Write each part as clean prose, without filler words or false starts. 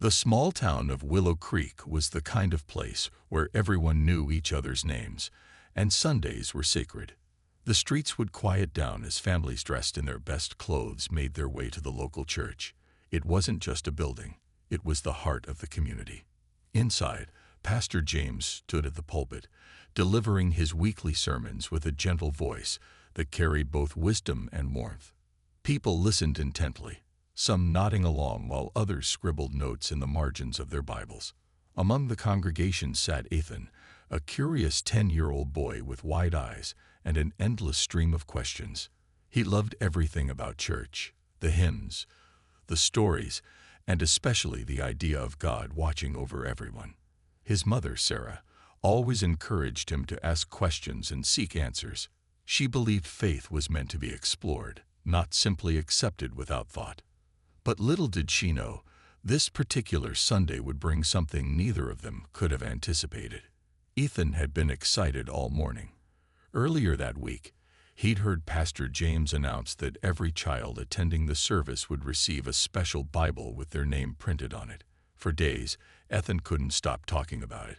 The small town of Willow Creek was the kind of place where everyone knew each other's names, and Sundays were sacred. The streets would quiet down as families dressed in their best clothes made their way to the local church. It wasn't just a building, it was the heart of the community. Inside, Pastor James stood at the pulpit, delivering his weekly sermons with a gentle voice that carried both wisdom and warmth. People listened intently, some nodding along while others scribbled notes in the margins of their Bibles. Among the congregation sat Ethan, a curious 10-year-old boy with wide eyes and an endless stream of questions. He loved everything about church, the hymns, the stories, and especially the idea of God watching over everyone. His mother, Sarah, always encouraged him to ask questions and seek answers. She believed faith was meant to be explored, not simply accepted without thought. But little did she know, this particular Sunday would bring something neither of them could have anticipated. Ethan had been excited all morning. Earlier that week, he'd heard Pastor James announce that every child attending the service would receive a special Bible with their name printed on it. For days, Ethan couldn't stop talking about it.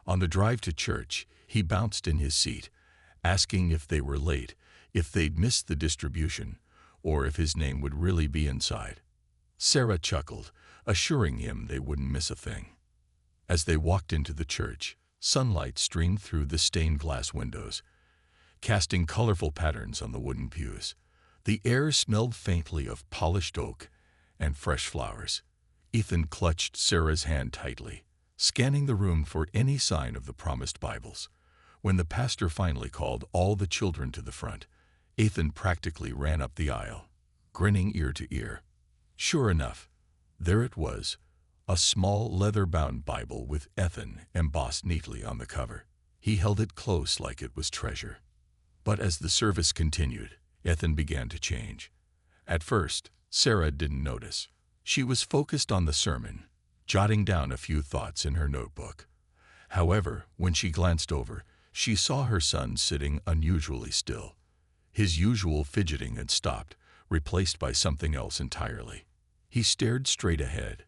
On the drive to church, he bounced in his seat, asking if they were late, if they'd missed the distribution, or if his name would really be inside. Sarah chuckled, assuring him they wouldn't miss a thing. As they walked into the church, sunlight streamed through the stained glass windows, casting colorful patterns on the wooden pews. The air smelled faintly of polished oak and fresh flowers. Ethan clutched Sarah's hand tightly, scanning the room for any sign of the promised Bibles. When the pastor finally called all the children to the front, Ethan practically ran up the aisle, grinning ear to ear. Sure enough, there it was, a small leather-bound Bible with Ethan embossed neatly on the cover. He held it close like it was treasure. But as the service continued, Ethan began to change. At first, Sarah didn't notice. She was focused on the sermon, jotting down a few thoughts in her notebook. However, when she glanced over, she saw her son sitting unusually still. His usual fidgeting had stopped, replaced by something else entirely. He stared straight ahead,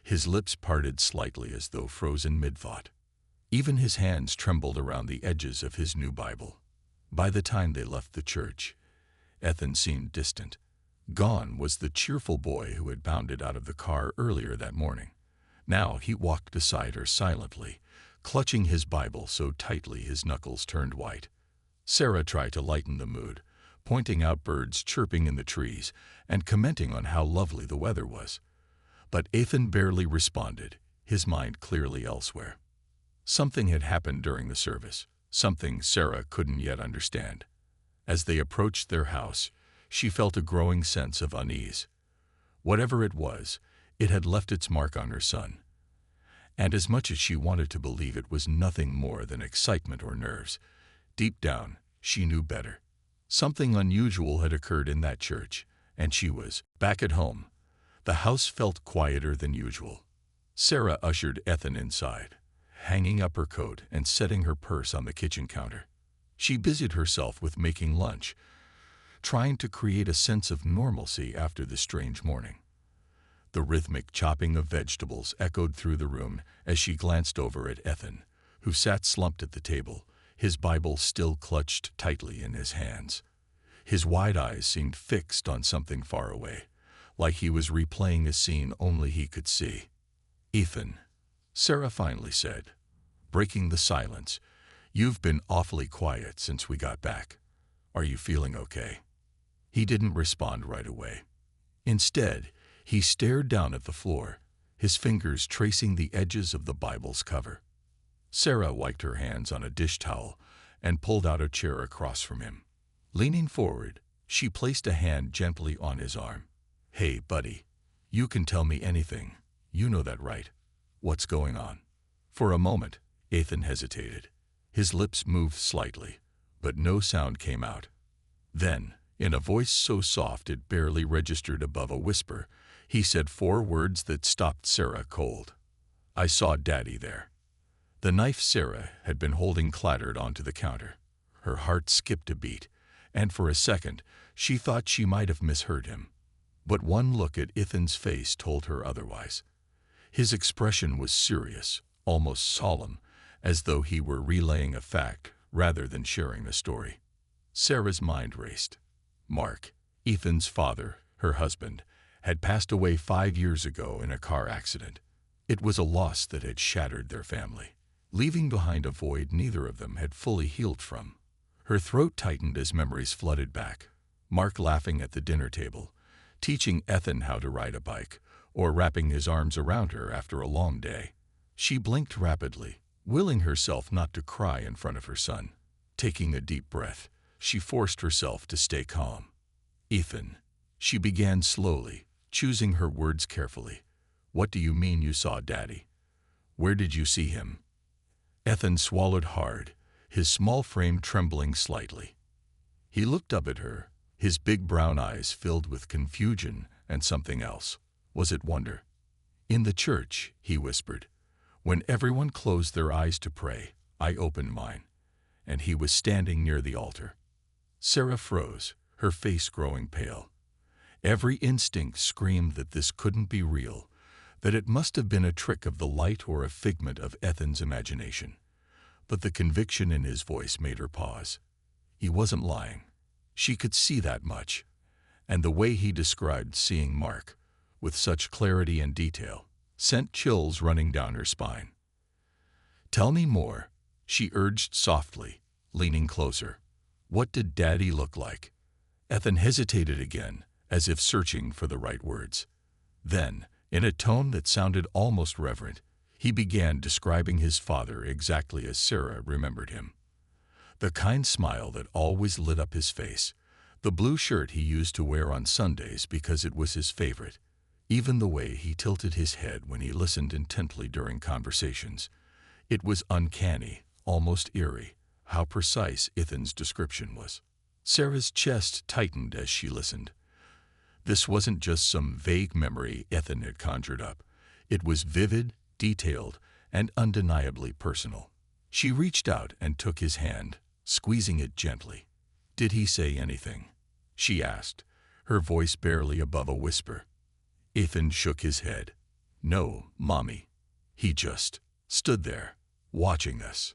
his lips parted slightly as though frozen mid-thought. Even his hands trembled around the edges of his new Bible. By the time they left the church, Ethan seemed distant. Gone was the cheerful boy who had bounded out of the car earlier that morning. Now he walked beside her silently, clutching his Bible so tightly his knuckles turned white. Sarah tried to lighten the mood, pointing out birds chirping in the trees and commenting on how lovely the weather was. But Ethan barely responded, his mind clearly elsewhere. Something had happened during the service, something Sarah couldn't yet understand. As they approached their house, she felt a growing sense of unease. Whatever it was, it had left its mark on her son. And as much as she wanted to believe it was nothing more than excitement or nerves, deep down, she knew better. Something unusual had occurred in that church, and she was back at home. The house felt quieter than usual. Sarah ushered Ethan inside, hanging up her coat and setting her purse on the kitchen counter. She busied herself with making lunch, trying to create a sense of normalcy after the strange morning. The rhythmic chopping of vegetables echoed through the room as she glanced over at Ethan, who sat slumped at the table, his Bible still clutched tightly in his hands. His wide eyes seemed fixed on something far away, like he was replaying a scene only he could see. "Ethan," Sarah finally said, breaking the silence, "you've been awfully quiet since we got back. Are you feeling okay?" He didn't respond right away. Instead, he stared down at the floor, his fingers tracing the edges of the Bible's cover. Sarah wiped her hands on a dish towel and pulled out a chair across from him. Leaning forward, she placed a hand gently on his arm. "Hey, buddy, you can tell me anything. You know that, right? What's going on?" For a moment, Ethan hesitated. His lips moved slightly, but no sound came out. Then, in a voice so soft it barely registered above a whisper, he said 4 words that stopped Sarah cold. "I saw Daddy there." The knife Sarah had been holding clattered onto the counter. Her heart skipped a beat, and for a second she thought she might have misheard him. But one look at Ethan's face told her otherwise. His expression was serious, almost solemn, as though he were relaying a fact rather than sharing a story. Sarah's mind raced. Mark, Ethan's father, her husband, had passed away 5 years ago in a car accident. It was a loss that had shattered their family, leaving behind a void neither of them had fully healed from. Her throat tightened as memories flooded back. Mark laughing at the dinner table, teaching Ethan how to ride a bike, or wrapping his arms around her after a long day. She blinked rapidly, willing herself not to cry in front of her son. Taking a deep breath, she forced herself to stay calm. Ethan, she began slowly, choosing her words carefully. What do you mean you saw Daddy? Where did you see him? Ethan swallowed hard, his small frame trembling slightly. He looked up at her, his big brown eyes filled with confusion and something else. Was it wonder? In the church, he whispered. When everyone closed their eyes to pray, I opened mine, and he was standing near the altar. Sarah froze, her face growing pale. Every instinct screamed that this couldn't be real, that it must have been a trick of the light or a figment of Ethan's imagination. But the conviction in his voice made her pause. He wasn't lying. She could see that much. And the way he described seeing Mark, with such clarity and detail, sent chills running down her spine. Tell me more, she urged softly, leaning closer. What did Daddy look like? Ethan hesitated again, as if searching for the right words. Then, in a tone that sounded almost reverent, he began describing his father exactly as Sarah remembered him. The kind smile that always lit up his face, the blue shirt he used to wear on Sundays because it was his favorite, even the way he tilted his head when he listened intently during conversations. It was uncanny, almost eerie, how precise Ethan's description was. Sarah's chest tightened as she listened. This wasn't just some vague memory Ethan had conjured up. It was vivid, detailed, and undeniably personal. She reached out and took his hand, squeezing it gently. Did he say anything? She asked, her voice barely above a whisper. Ethan shook his head. No, Mommy. He just stood there, watching us.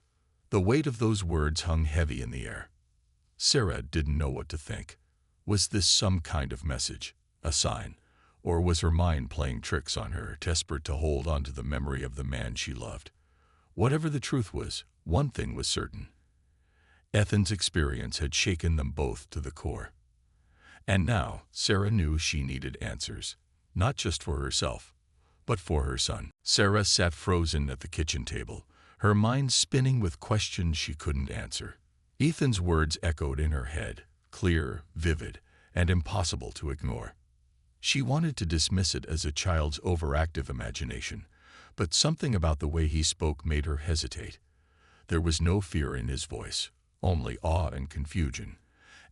The weight of those words hung heavy in the air. Sarah didn't know what to think. Was this some kind of message, a sign, or was her mind playing tricks on her, desperate to hold on to the memory of the man she loved? Whatever the truth was, one thing was certain. Ethan's experience had shaken them both to the core. And now Sarah knew she needed answers, not just for herself, but for her son. Sarah sat frozen at the kitchen table, her mind spinning with questions she couldn't answer. Ethan's words echoed in her head, clear, vivid, and impossible to ignore. She wanted to dismiss it as a child's overactive imagination, but something about the way he spoke made her hesitate. There was no fear in his voice, only awe and confusion,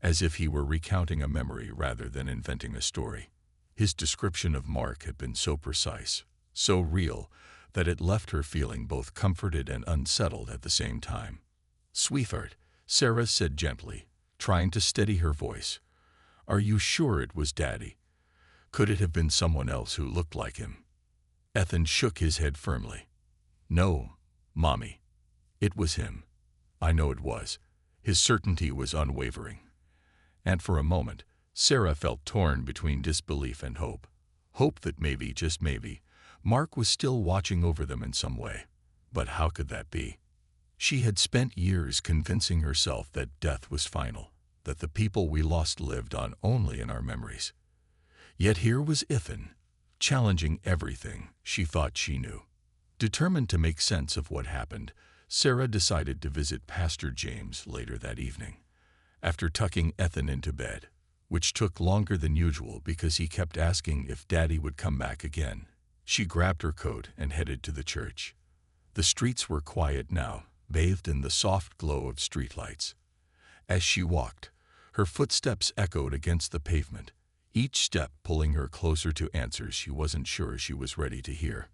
as if he were recounting a memory rather than inventing a story. His description of Mark had been so precise, so real, that it left her feeling both comforted and unsettled at the same time. Sweetheart, Sarah said gently, trying to steady her voice. Are you sure it was Daddy? Could it have been someone else who looked like him? Ethan shook his head firmly. No, Mommy. It was him. I know it was. His certainty was unwavering. And for a moment, Sarah felt torn between disbelief and hope. Hope that maybe, just maybe, Mark was still watching over them in some way. But how could that be? She had spent years convincing herself that death was final, that the people we lost lived on only in our memories. Yet here was Ethan, challenging everything she thought she knew. Determined to make sense of what happened, Sarah decided to visit Pastor James later that evening. After tucking Ethan into bed, which took longer than usual because he kept asking if Daddy would come back again, she grabbed her coat and headed to the church. The streets were quiet now, bathed in the soft glow of streetlights. As she walked, her footsteps echoed against the pavement, each step pulling her closer to answers she wasn't sure she was ready to hear.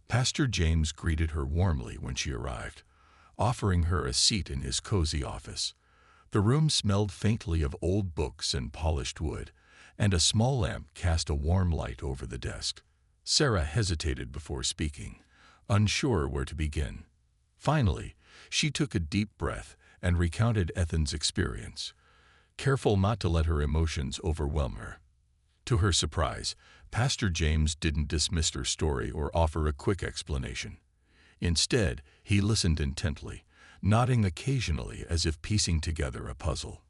Pastor James greeted her warmly when she arrived, offering her a seat in his cozy office. The room smelled faintly of old books and polished wood, and a small lamp cast a warm light over the desk. Sarah hesitated before speaking, unsure where to begin. Finally, she took a deep breath and recounted Ethan's experience, careful not to let her emotions overwhelm her. To her surprise, Pastor James didn't dismiss her story or offer a quick explanation. Instead, he listened intently, nodding occasionally as if piecing together a puzzle.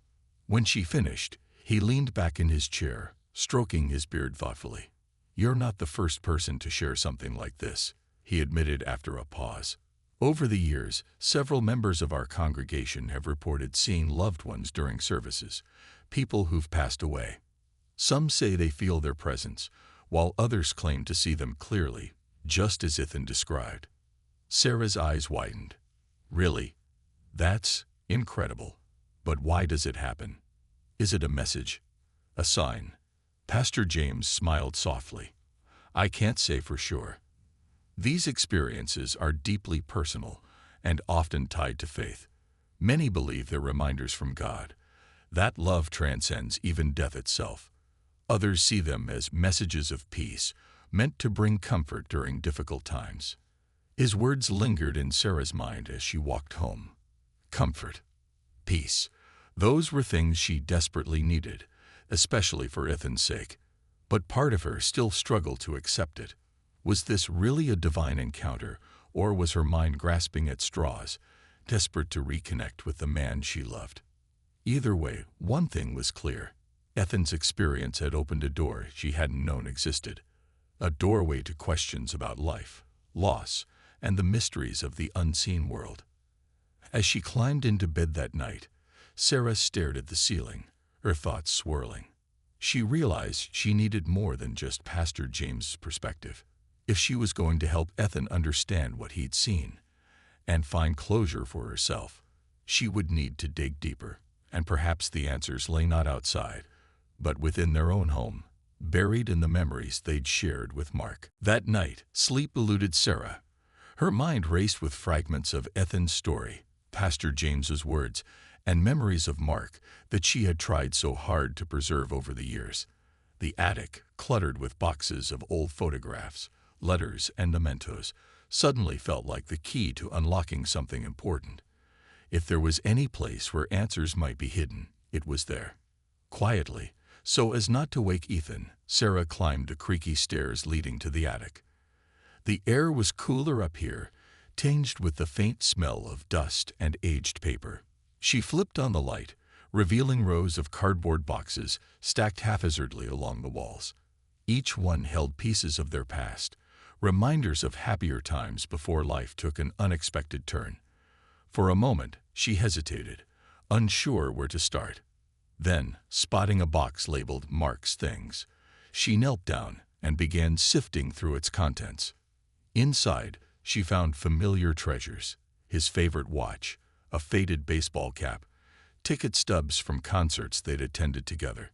When she finished, he leaned back in his chair, stroking his beard thoughtfully. "You're not the first person to share something like this," he admitted after a pause. "Over the years, several members of our congregation have reported seeing loved ones during services, people who've passed away. Some say they feel their presence, while others claim to see them clearly, just as Ethan described." Sarah's eyes widened. "Really? That's incredible. But why does it happen? Is it a message? A sign?" Pastor James smiled softly. "I can't say for sure. These experiences are deeply personal and often tied to faith. Many believe they're reminders from God. That love transcends even death itself. Others see them as messages of peace, meant to bring comfort during difficult times." His words lingered in Sarah's mind as she walked home. Comfort. Peace. Those were things she desperately needed, especially for Ethan's sake. But part of her still struggled to accept it. Was this really a divine encounter, or was her mind grasping at straws, desperate to reconnect with the man she loved? Either way, one thing was clear. Ethan's experience had opened a door she hadn't known existed. A doorway to questions about life, loss, and the mysteries of the unseen world. As she climbed into bed that night, Sarah stared at the ceiling, her thoughts swirling. She realized she needed more than just Pastor James's perspective. If she was going to help Ethan understand what he'd seen and find closure for herself, she would need to dig deeper, and perhaps the answers lay not outside, but within their own home, buried in the memories they'd shared with Mark. That night, sleep eluded Sarah. Her mind raced with fragments of Ethan's story, Pastor James's words, and memories of Mark that she had tried so hard to preserve over the years. The attic, cluttered with boxes of old photographs, letters, and mementos, suddenly felt like the key to unlocking something important. If there was any place where answers might be hidden, it was there. Quietly, so as not to wake Ethan, Sarah climbed the creaky stairs leading to the attic. The air was cooler up here, tinged with the faint smell of dust and aged paper. She flipped on the light, revealing rows of cardboard boxes stacked haphazardly along the walls. Each one held pieces of their past, reminders of happier times before life took an unexpected turn. For a moment, she hesitated, unsure where to start. Then, spotting a box labeled Mark's Things, she knelt down and began sifting through its contents. Inside, she found familiar treasures: his favorite watch, a faded baseball cap, ticket stubs from concerts they'd attended together.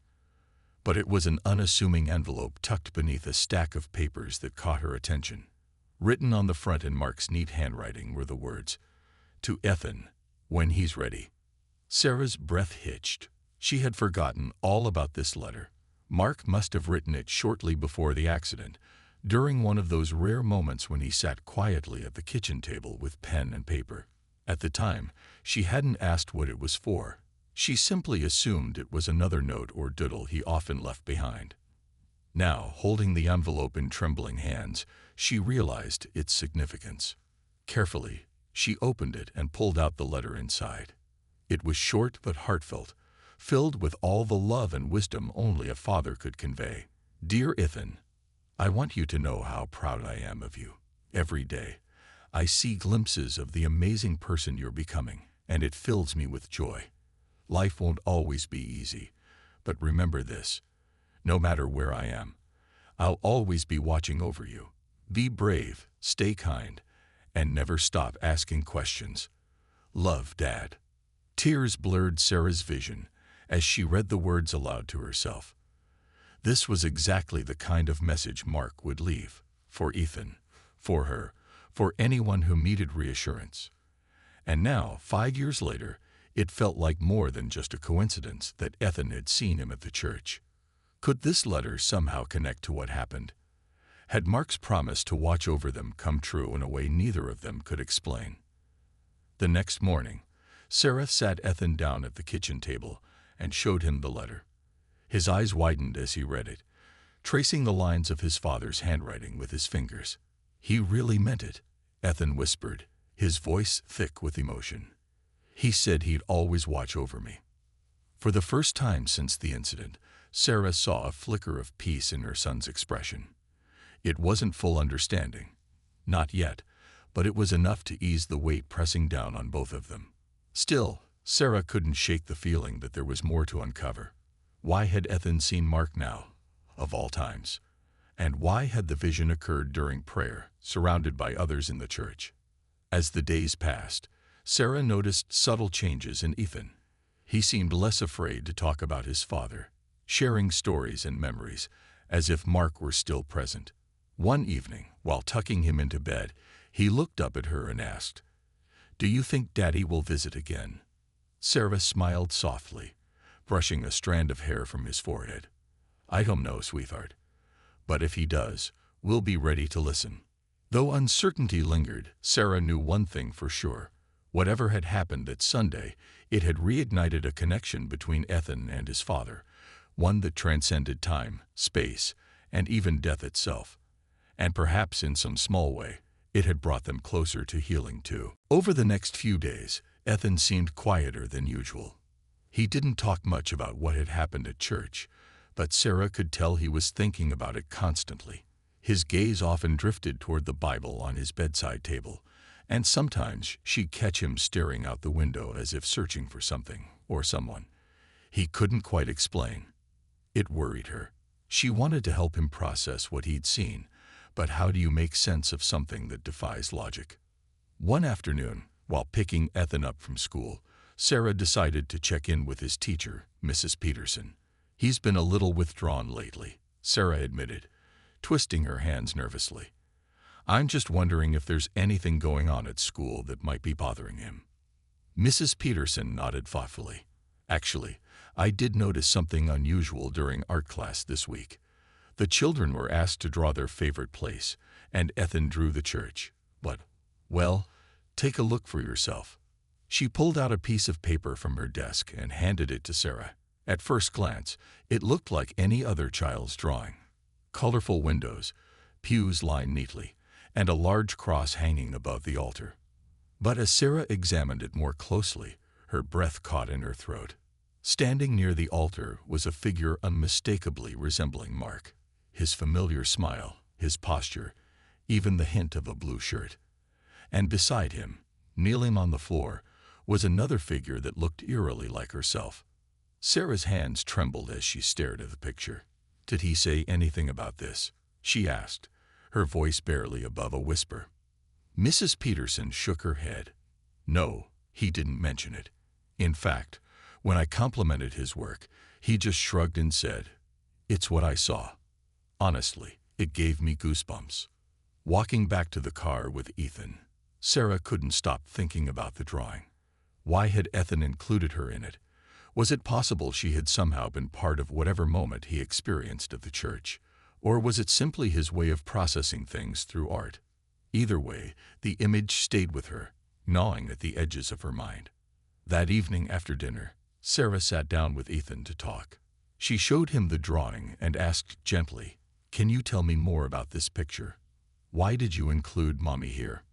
But it was an unassuming envelope tucked beneath a stack of papers that caught her attention. Written on the front in Mark's neat handwriting were the words, "To Ethan, when he's ready." Sarah's breath hitched. She had forgotten all about this letter. Mark must have written it shortly before the accident, during one of those rare moments when he sat quietly at the kitchen table with pen and paper. At the time, she hadn't asked what it was for. She simply assumed it was another note or doodle he often left behind. Now, holding the envelope in trembling hands, she realized its significance. Carefully, she opened it and pulled out the letter inside. It was short but heartfelt, filled with all the love and wisdom only a father could convey. "Dear Ethan, I want you to know how proud I am of you. Every day, I see glimpses of the amazing person you're becoming, and it fills me with joy. Life won't always be easy, but remember this: no matter where I am, I'll always be watching over you. Be brave, stay kind, and never stop asking questions. Love, Dad." Tears blurred Sarah's vision as she read the words aloud to herself. This was exactly the kind of message Mark would leave, for Ethan, for her, for anyone who needed reassurance. And now, 5 years later, it felt like more than just a coincidence that Ethan had seen him at the church. Could this letter somehow connect to what happened? Had Mark's promise to watch over them come true in a way neither of them could explain? The next morning, Sarah sat Ethan down at the kitchen table and showed him the letter. His eyes widened as he read it, tracing the lines of his father's handwriting with his fingers. "He really meant it," Ethan whispered, his voice thick with emotion. "He said he'd always watch over me." For the first time since the incident, Sarah saw a flicker of peace in her son's expression. It wasn't full understanding, not yet, but it was enough to ease the weight pressing down on both of them. Still, Sarah couldn't shake the feeling that there was more to uncover. Why had Ethan seen Mark now, of all times? And why had the vision occurred during prayer, surrounded by others in the church? As the days passed, Sarah noticed subtle changes in Ethan. He seemed less afraid to talk about his father, sharing stories and memories, as if Mark were still present. One evening, while tucking him into bed, he looked up at her and asked, "Do you think Daddy will visit again?" Sarah smiled softly, brushing a strand of hair from his forehead. "I don't know, sweetheart. But if he does, we'll be ready to listen." Though uncertainty lingered, Sarah knew one thing for sure. Whatever had happened that Sunday, it had reignited a connection between Ethan and his father, one that transcended time, space, and even death itself. And perhaps in some small way, it had brought them closer to healing too. Over the next few days, Ethan seemed quieter than usual. He didn't talk much about what had happened at church, but Sarah could tell he was thinking about it constantly. His gaze often drifted toward the Bible on his bedside table, and sometimes she'd catch him staring out the window as if searching for something or someone. He couldn't quite explain. It worried her. She wanted to help him process what he'd seen, but how do you make sense of something that defies logic? One afternoon, while picking Ethan up from school, Sarah decided to check in with his teacher, Mrs. Peterson. "He's been a little withdrawn lately," Sarah admitted, twisting her hands nervously. "I'm just wondering if there's anything going on at school that might be bothering him." Mrs. Peterson nodded thoughtfully. "Actually, I did notice something unusual during art class this week. The children were asked to draw their favorite place, and Ethan drew the church. But, well, take a look for yourself." She pulled out a piece of paper from her desk and handed it to Sarah. At first glance, it looked like any other child's drawing. Colorful windows, pews lined neatly, and a large cross hanging above the altar. But as Sarah examined it more closely, her breath caught in her throat. Standing near the altar was a figure unmistakably resembling Mark. His familiar smile, his posture, even the hint of a blue shirt. And beside him, kneeling on the floor, was another figure that looked eerily like herself. Sarah's hands trembled as she stared at the picture. "Did he say anything about this?" she asked, her voice barely above a whisper. Mrs. Peterson shook her head. "No, he didn't mention it. In fact, when I complimented his work, he just shrugged and said, 'It's what I saw.' Honestly, it gave me goosebumps." Walking back to the car with Ethan, Sarah couldn't stop thinking about the drawing. Why had Ethan included her in it? Was it possible she had somehow been part of whatever moment he experienced at the church? Or was it simply his way of processing things through art? Either way, the image stayed with her, gnawing at the edges of her mind. That evening after dinner, Sarah sat down with Ethan to talk. She showed him the drawing and asked gently, "Can you tell me more about this picture? Why did you include Mommy here?"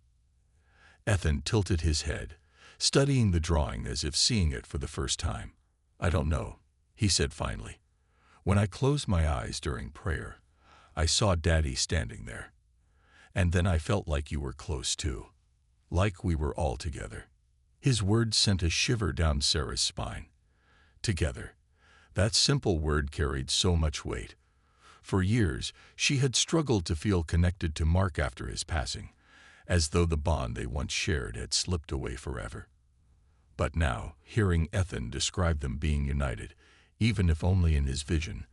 Ethan tilted his head, studying the drawing as if seeing it for the first time. "I don't know," he said finally. "When I closed my eyes during prayer, I saw Daddy standing there. And then I felt like you were close too. Like we were all together." His words sent a shiver down Sarah's spine. Together. That simple word carried so much weight. For years, she had struggled to feel connected to Mark after his passing, as though the bond they once shared had slipped away forever. But now, hearing Ethan describe them being united, even if only in his vision,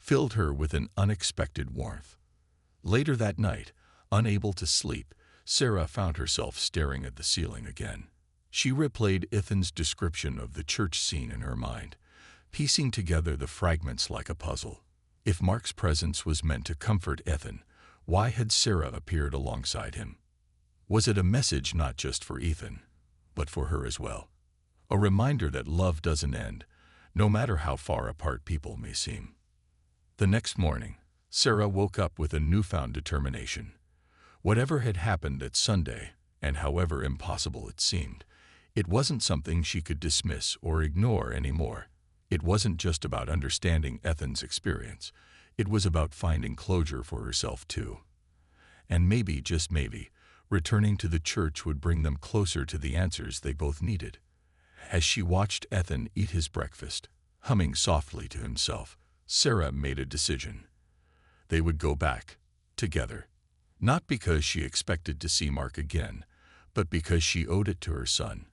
filled her with an unexpected warmth. Later that night, unable to sleep, Sarah found herself staring at the ceiling again. She replayed Ethan's description of the church scene in her mind, piecing together the fragments like a puzzle. If Mark's presence was meant to comfort Ethan, Why had Sarah appeared alongside him? Was it a message not just for Ethan, but for her as well? A reminder that love doesn't end, no matter how far apart people may seem. The next morning, Sarah woke up with a newfound determination. Whatever had happened that Sunday, and however impossible it seemed, it wasn't something she could dismiss or ignore anymore. It wasn't just about understanding Ethan's experience. It was about finding closure for herself too. And maybe, just maybe, returning to the church would bring them closer to the answers they both needed. As she watched Ethan eat his breakfast, humming softly to himself, Sarah made a decision. They would go back, together. Not because she expected to see Mark again, but because she owed it to her son,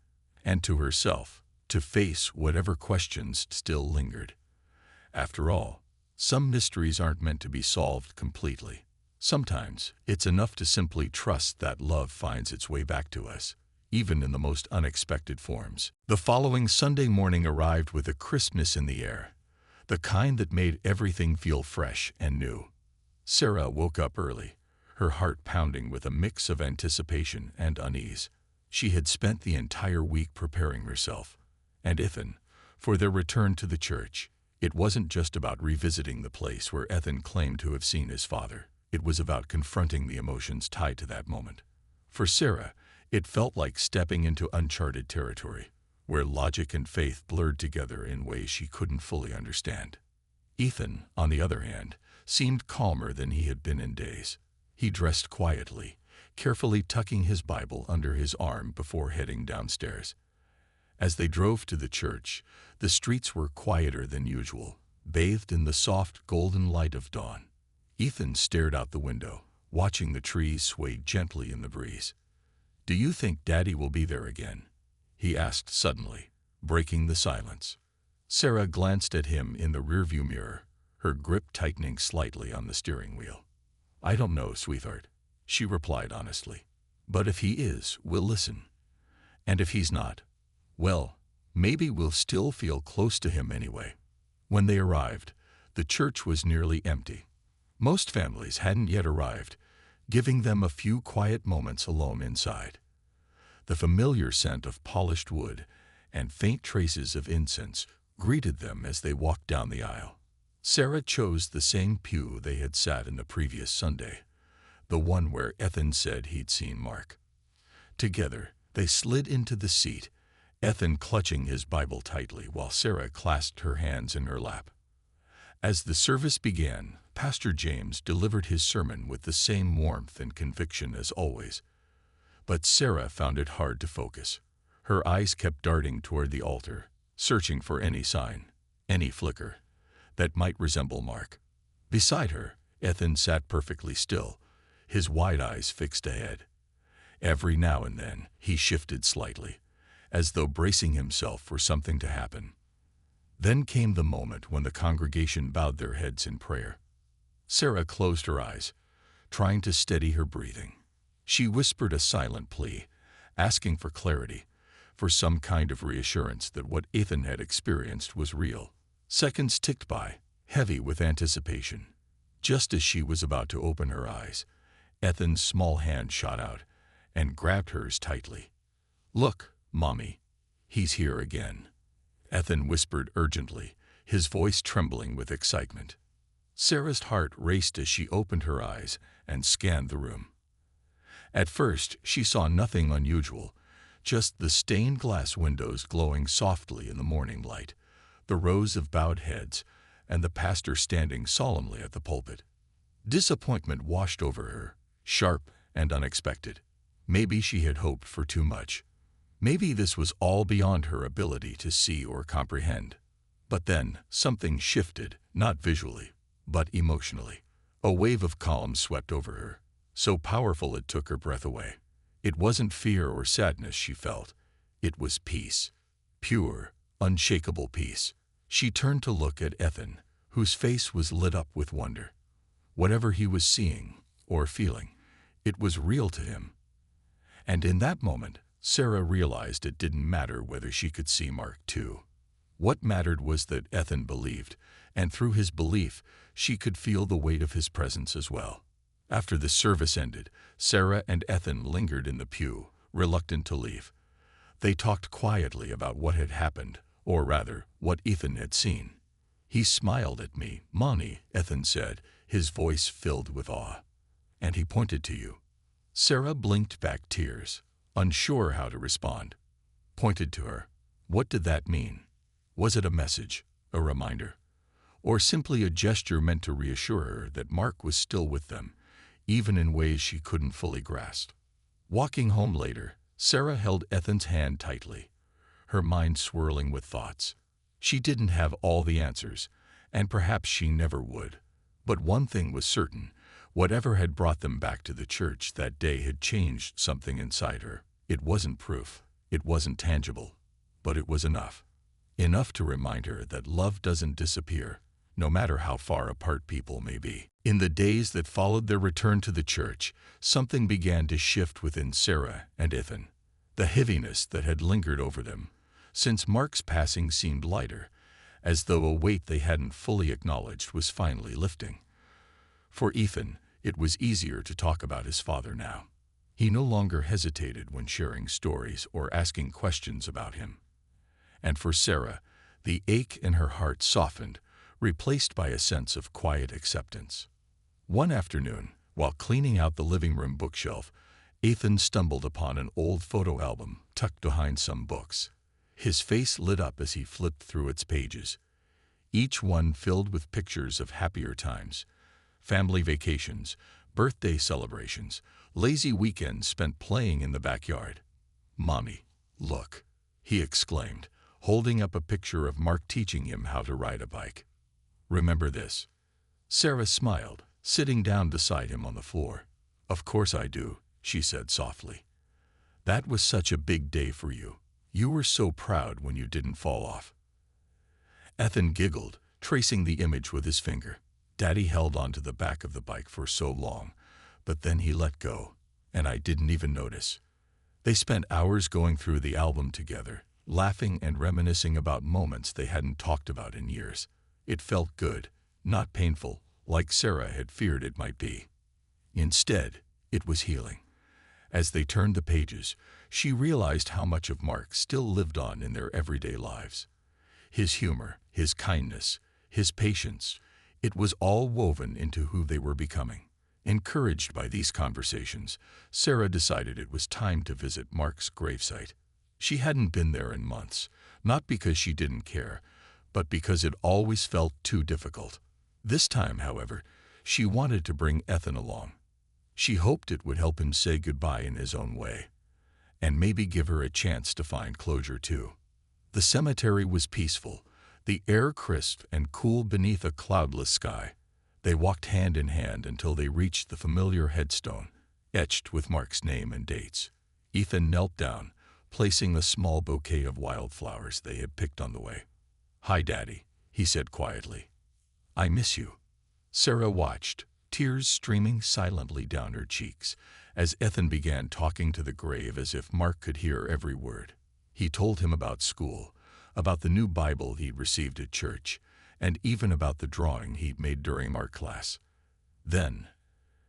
and to herself, to face whatever questions still lingered. After all, some mysteries aren't meant to be solved completely. Sometimes, it's enough to simply trust that love finds its way back to us, even in the most unexpected forms. The following Sunday morning arrived with a crispness in the air, the kind that made everything feel fresh and new. Sarah woke up early, her heart pounding with a mix of anticipation and unease. She had spent the entire week preparing herself, and Ethan, for their return to the church. It wasn't just about revisiting the place where Ethan claimed to have seen his father. It was about confronting the emotions tied to that moment. For Sarah, it felt like stepping into uncharted territory, where logic and faith blurred together in ways she couldn't fully understand. Ethan, on the other hand, seemed calmer than he had been in days. He dressed quietly, carefully tucking his Bible under his arm before heading downstairs. As they drove to the church, the streets were quieter than usual, bathed in the soft golden light of dawn. Ethan stared out the window, watching the trees sway gently in the breeze. "Do you think Daddy will be there again?" he asked suddenly, breaking the silence. Sarah glanced at him in the rearview mirror, her grip tightening slightly on the steering wheel. "I don't know, sweetheart," she replied honestly. "But if he is, we'll listen. And if he's not, well, maybe we'll still feel close to him anyway." When they arrived, the church was nearly empty. Most families hadn't yet arrived, giving them a few quiet moments alone inside. The familiar scent of polished wood and faint traces of incense greeted them as they walked down the aisle. Sarah chose the same pew they had sat in the previous Sunday, the one where Ethan said he'd seen Mark. Together, they slid into the seat, Ethan clutching his Bible tightly while Sarah clasped her hands in her lap. As the service began, Pastor James delivered his sermon with the same warmth and conviction as always. But Sarah found it hard to focus. Her eyes kept darting toward the altar, searching for any sign, any flicker, that might resemble Mark. Beside her, Ethan sat perfectly still, his wide eyes fixed ahead. Every now and then, he shifted slightly, as though bracing himself for something to happen. Then came the moment when the congregation bowed their heads in prayer. Sarah closed her eyes, trying to steady her breathing. She whispered a silent plea, asking for clarity, for some kind of reassurance that what Ethan had experienced was real. Seconds ticked by, heavy with anticipation. Just as she was about to open her eyes, Ethan's small hand shot out and grabbed hers tightly. "Look, Mommy, he's here again," Ethan whispered urgently, his voice trembling with excitement. Sarah's heart raced as she opened her eyes and scanned the room. At first, she saw nothing unusual, just the stained glass windows glowing softly in the morning light, the rows of bowed heads, and the pastor standing solemnly at the pulpit. Disappointment washed over her, sharp and unexpected. Maybe she had hoped for too much. Maybe this was all beyond her ability to see or comprehend. But then, something shifted, not visually, but emotionally. A wave of calm swept over her, so powerful it took her breath away. It wasn't fear or sadness she felt. It was peace. Pure, unshakable peace. She turned to look at Ethan, whose face was lit up with wonder. Whatever he was seeing, or feeling, it was real to him. And in that moment, Sarah realized it didn't matter whether she could see Mark too. What mattered was that Ethan believed, and through his belief, she could feel the weight of his presence as well. After the service ended, Sarah and Ethan lingered in the pew, reluctant to leave. They talked quietly about what had happened, or rather, what Ethan had seen. "He smiled at me, Mommy," Ethan said, his voice filled with awe. "And he pointed to you." Sarah blinked back tears, unsure how to respond. Pointed to her. What did that mean? Was it a message, a reminder, or simply a gesture meant to reassure her that Mark was still with them, even in ways she couldn't fully grasp? Walking home later, Sarah held Ethan's hand tightly, her mind swirling with thoughts. She didn't have all the answers, and perhaps she never would. But one thing was certain: whatever had brought them back to the church that day had changed something inside her. It wasn't proof, it wasn't tangible, but it was enough. Enough to remind her that love doesn't disappear, no matter how far apart people may be. In the days that followed their return to the church, something began to shift within Sarah and Ethan. The heaviness that had lingered over them since Mark's passing seemed lighter, as though a weight they hadn't fully acknowledged was finally lifting. For Ethan, it was easier to talk about his father now. He no longer hesitated when sharing stories or asking questions about him. And for Sarah, the ache in her heart softened, replaced by a sense of quiet acceptance. One afternoon, while cleaning out the living room bookshelf, Ethan stumbled upon an old photo album tucked behind some books. His face lit up as he flipped through its pages, each one filled with pictures of happier times, family vacations, birthday celebrations, lazy weekends spent playing in the backyard. "Mommy, look," he exclaimed, holding up a picture of Mark teaching him how to ride a bike. "Remember this?" Sarah smiled, sitting down beside him on the floor. "Of course I do," she said softly. "That was such a big day for you. You were so proud when you didn't fall off." Ethan giggled, tracing the image with his finger. "Daddy held onto the back of the bike for so long, but then he let go, and I didn't even notice." They spent hours going through the album together, laughing and reminiscing about moments they hadn't talked about in years. It felt good, not painful, like Sarah had feared it might be. Instead, it was healing. As they turned the pages, she realized how much of Mark still lived on in their everyday lives. His humor, his kindness, his patience, it was all woven into who they were becoming. Encouraged by these conversations, Sarah decided it was time to visit Mark's gravesite. She hadn't been there in months, not because she didn't care, but because it always felt too difficult. This time, however, she wanted to bring Ethan along. She hoped it would help him say goodbye in his own way, and maybe give her a chance to find closure too. The cemetery was peaceful, the air crisp and cool beneath a cloudless sky. They walked hand in hand until they reached the familiar headstone, etched with Mark's name and dates. Ethan knelt down, placing the small bouquet of wildflowers they had picked on the way. "Hi, Daddy," he said quietly. "I miss you." Sarah watched, tears streaming silently down her cheeks, as Ethan began talking to the grave as if Mark could hear every word. He told him about school, about the new Bible he'd received at church, and even about the drawing he'd made during art class. Then,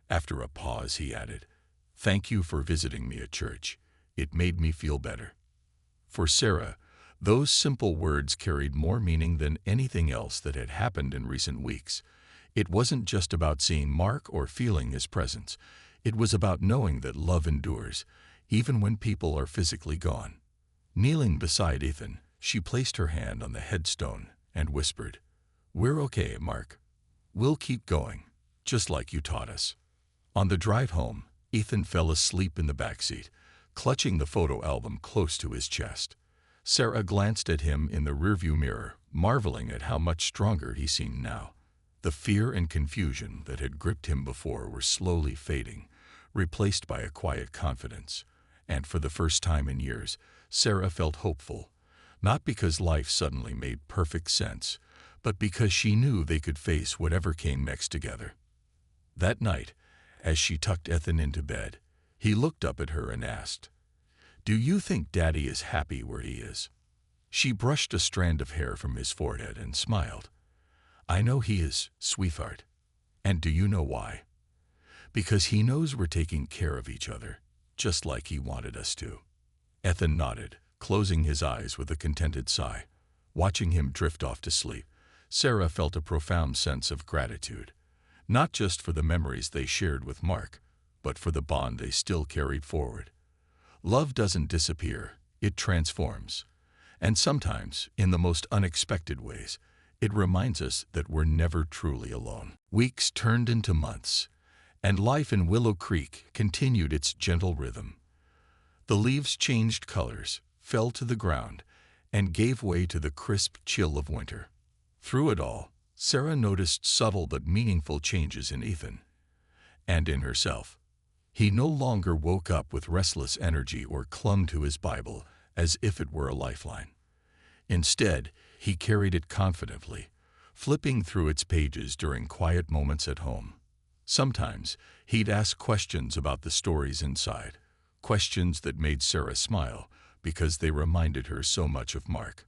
after a pause, he added, "Thank you for visiting me at church. It made me feel better." For Sarah, those simple words carried more meaning than anything else that had happened in recent weeks. It wasn't just about seeing Mark or feeling his presence. It was about knowing that love endures, even when people are physically gone. Kneeling beside Ethan, she placed her hand on the headstone and whispered, "We're okay, Mark. We'll keep going, just like you taught us." On the drive home, Ethan fell asleep in the backseat, clutching the photo album close to his chest. Sarah glanced at him in the rearview mirror, marveling at how much stronger he seemed now. The fear and confusion that had gripped him before were slowly fading, replaced by a quiet confidence. And for the first time in years, Sarah felt hopeful, not because life suddenly made perfect sense, but because she knew they could face whatever came next together. That night, as she tucked Ethan into bed, he looked up at her and asked, "Do you think Daddy is happy where he is?" She brushed a strand of hair from his forehead and smiled. "I know he is, sweetheart. And do you know why? Because he knows we're taking care of each other, just like he wanted us to. Ethan nodded, closing his eyes with a contented sigh. Watching him drift off to sleep, Sarah felt a profound sense of gratitude, not just for the memories they shared with Mark, but for the bond they still carried forward. Love doesn't disappear, it transforms. And sometimes, in the most unexpected ways, it reminds us that we're never truly alone. Weeks turned into months, and life in Willow Creek continued its gentle rhythm. The leaves changed colors, fell to the ground, and gave way to the crisp chill of winter. Through it all, Sarah noticed subtle but meaningful changes in Ethan, and in herself. He no longer woke up with restless energy or clung to his Bible as if it were a lifeline. Instead, he carried it confidently, flipping through its pages during quiet moments at home. Sometimes, he'd ask questions about the stories inside, questions that made Sarah smile because they reminded her so much of Mark.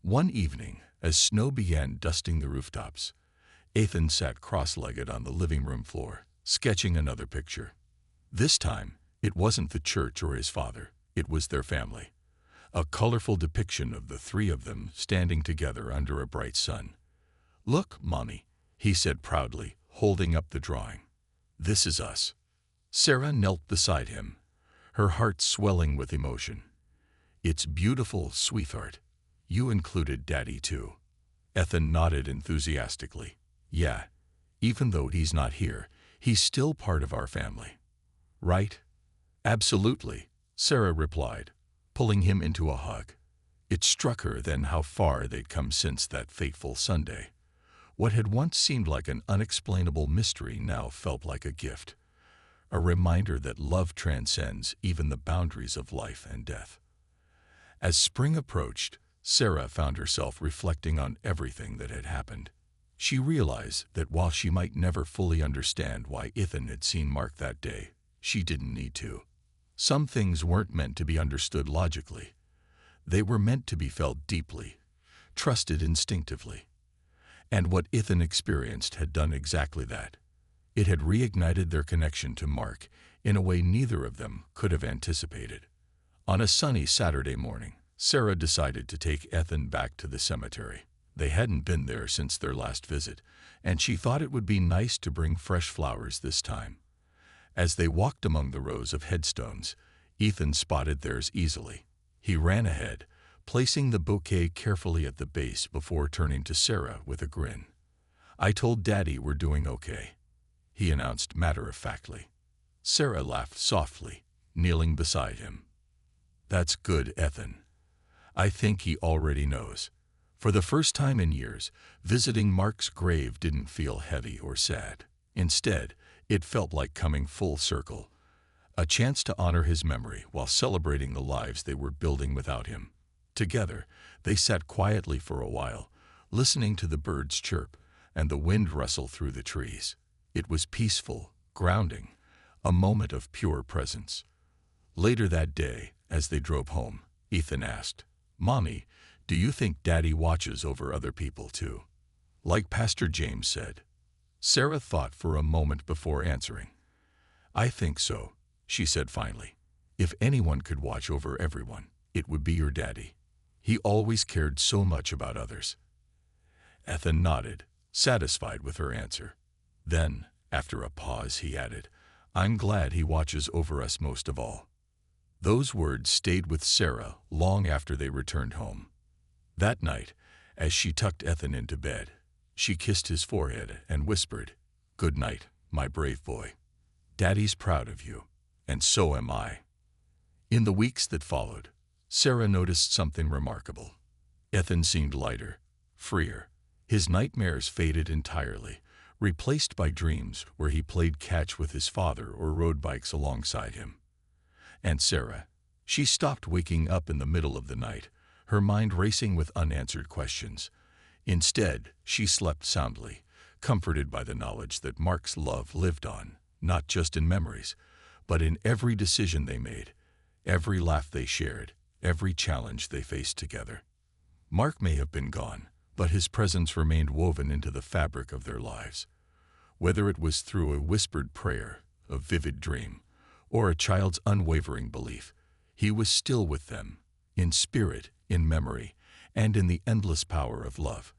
One evening, as snow began dusting the rooftops, Ethan sat cross-legged on the living room floor, sketching another picture. This time, it wasn't the church or his father, it was their family. A colorful depiction of the three of them standing together under a bright sun. "Look, Mommy," he said proudly, holding up the drawing. "This is us." Sarah knelt beside him, her heart swelling with emotion. "It's beautiful, sweetheart. You included Daddy too." Ethan nodded enthusiastically. "Yeah, even though he's not here, he's still part of our family." "Right?" "Absolutely," Sarah replied, pulling him into a hug. It struck her then how far they'd come since that fateful Sunday. What had once seemed like an unexplainable mystery now felt like a gift, a reminder that love transcends even the boundaries of life and death. As spring approached, Sarah found herself reflecting on everything that had happened. She realized that while she might never fully understand why Ethan had seen Mark that day, she didn't need to. Some things weren't meant to be understood logically. They were meant to be felt deeply, trusted instinctively. And what Ethan experienced had done exactly that. It had reignited their connection to Mark in a way neither of them could have anticipated. On a sunny Saturday morning, Sarah decided to take Ethan back to the cemetery. They hadn't been there since their last visit, and she thought it would be nice to bring fresh flowers this time. As they walked among the rows of headstones, Ethan spotted theirs easily. He ran ahead, placing the bouquet carefully at the base before turning to Sarah with a grin. "I told Daddy we're doing okay," he announced matter-of-factly. Sarah laughed softly, kneeling beside him. "That's good, Ethan. I think he already knows." For the first time in years, visiting Mark's grave didn't feel heavy or sad. Instead, it felt like coming full circle, a chance to honor his memory while celebrating the lives they were building without him. Together, they sat quietly for a while, listening to the birds chirp and the wind rustle through the trees. It was peaceful, grounding, a moment of pure presence. Later that day, as they drove home, Ethan asked, "Mommy, do you think Daddy watches over other people too? Like Pastor James said?" Sarah thought for a moment before answering. "I think so," she said finally. "If anyone could watch over everyone, it would be your daddy. He always cared so much about others." Ethan nodded, satisfied with her answer. Then, after a pause, he added, "I'm glad he watches over us most of all." Those words stayed with Sarah long after they returned home. That night, as she tucked Ethan into bed, she kissed his forehead and whispered, "Good night, my brave boy. Daddy's proud of you, and so am I." In the weeks that followed, Sarah noticed something remarkable. Ethan seemed lighter, freer. His nightmares faded entirely, replaced by dreams where he played catch with his father or rode bikes alongside him. And Sarah, she stopped waking up in the middle of the night, her mind racing with unanswered questions. Instead, she slept soundly, comforted by the knowledge that Mark's love lived on, not just in memories, but in every decision they made, every laugh they shared, every challenge they faced together. Mark may have been gone, but his presence remained woven into the fabric of their lives. Whether it was through a whispered prayer, a vivid dream, or a child's unwavering belief. He was still with them, in spirit, in memory, and in the endless power of love.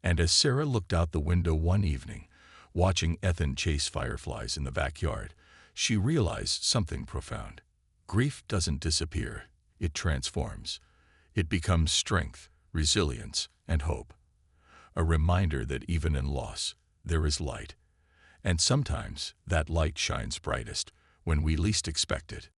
And as Sarah looked out the window one evening, watching Ethan chase fireflies in the backyard, she realized something profound. Grief doesn't disappear, it transforms. It becomes strength, resilience, and hope. A reminder that even in loss, there is light. And sometimes that light shines brightest when we least expect it.